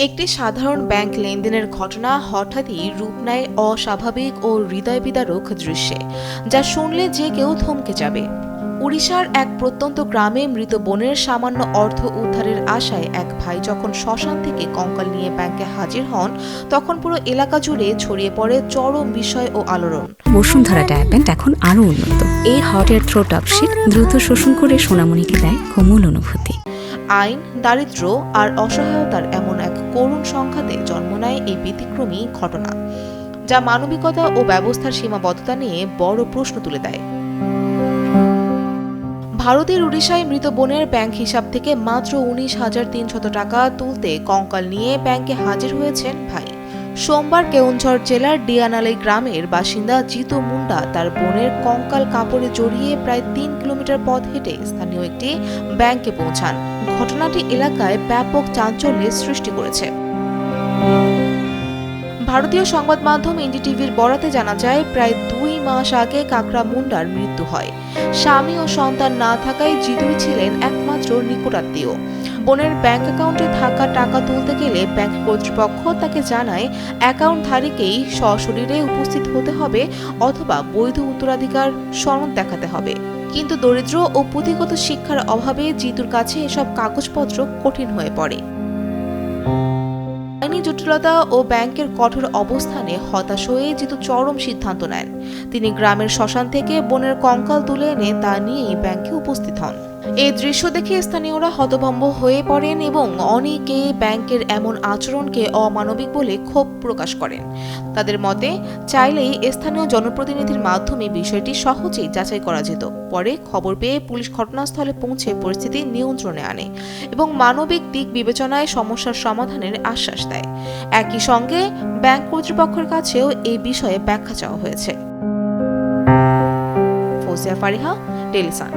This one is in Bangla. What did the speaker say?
একটি সাধারণ ব্যাংক লেনদেনের ঘটনা হঠাৎই রূপ নেয় অস্বাভাবিক ও হৃদয় বিদারক দৃশ্যে, যা শুনলে যে কেউ থমকে যাবে। উড়িষ্যার এক প্রত্যন্ত গ্রামে মৃত বোনের সামান্য অর্থ উদ্ধারের আশায় এক ভাই যখন শ্মশান থেকে কঙ্কাল নিয়ে ব্যাংকে হাজির হন, তখন পুরো এলাকা জুড়ে ছড়িয়ে পড়ে চরম বিস্ময় ও আলোড়ন। বসুন্ধরা ডায়াপেন্ট এখন আরও উন্নত। এই হট এয়ার থ্রো টপশিট দ্রুত শোষণ করে সোনামণিকে দেয় কোমল অনুভূতি। আইন, দারিদ্র্য আর অসহায়তার এমন এক করুণ সংঘাতে জন্ম নেয় এই ব্যতিক্রমী ঘটনা, যা মানবিকতা ও ব্যবস্থার সীমাবদ্ধতা নিয়ে বড় প্রশ্ন তুলে দেয়। ভারতের উড়িষ্যায় মৃত বোনের ব্যাংক হিসাব থেকে মাত্র 19,300 টাকা তুলতে কঙ্কাল নিয়ে ব্যাংকে হাজির হয়েছেন ভাই। সোমবার কেওনঝর জেলার ডিয়ানালাই গ্রামের বাসিন্দা জিতু মুন্ডা তার বোনের কঙ্কাল কাপড়ে জড়িয়ে প্রায় 3 কিলোমিটার পথ হেঁটে স্থানীয় একটি ব্যাংকে পৌঁছান। ঘটনাটি এলাকায় ব্যাপক চাঞ্চল্যের সৃষ্টি করেছে। ভারতীয় সংবাদ মাধ্যম এনডিটিভির বরাতে জানা যায়, প্রায় 2 মাস আগে কাকরা মুন্ডার মৃত্যু হয়। স্বামী ও সন্তান না থাকায় জিতুই ছিলেন একমাত্র নিকটাত্মীয়। বোনের ব্যাংক অ্যাকাউন্টে থাকা টাকা তুলতে গেলে ব্যাংক কর্তৃপক্ষ তাকে জানায় অ্যাকাউন্টধারীকেই সশরীরে উপস্থিত হতে হবে অথবা বৈধ উত্তরাধিকার সনদ দেখাতে হবে। কিন্তু দরিদ্র ও পুঁথিগত শিক্ষার অভাবে জিতুর কাছে এসব কাগজপত্র কঠিন হয়ে পড়ে। আইনি জটিলতা ও ব্যাংকের কঠোর অবস্থানে হতাশ হয়ে জিতু চরম সিদ্ধান্ত নেন। তিনি গ্রামের শ্মশান থেকে বোনের কঙ্কাল তুলে এনে তা নিয়েই ব্যাংকে উপস্থিত হন। এই দৃশ্য দেখে স্থানীয়রা হতভম্ব হয়ে পড়েন এবং অনেকে ব্যাংকের এমন আচরণকে অমানবিক বলে ক্ষোভ প্রকাশ করেন। তাদের মতে, চাইলেই স্থানীয় জনপ্রতিনিধির মাধ্যমে বিষয়টি সহজেই যাচাই করা যেত। পরে খবর পেয়ে পুলিশ ঘটনাস্থলে পৌঁছে পরিস্থিতি নিয়ন্ত্রণে আনে এবং মানবিক দিক বিবেচনায় সমস্যার সমাধানের আশ্বাস দেয়। একই সঙ্গে ব্যাংক কর্তৃপক্ষের কাছেও এই বিষয়ে ব্যাখ্যা চাওয়া হয়েছে। Fouzia Fariha, Daily Sun.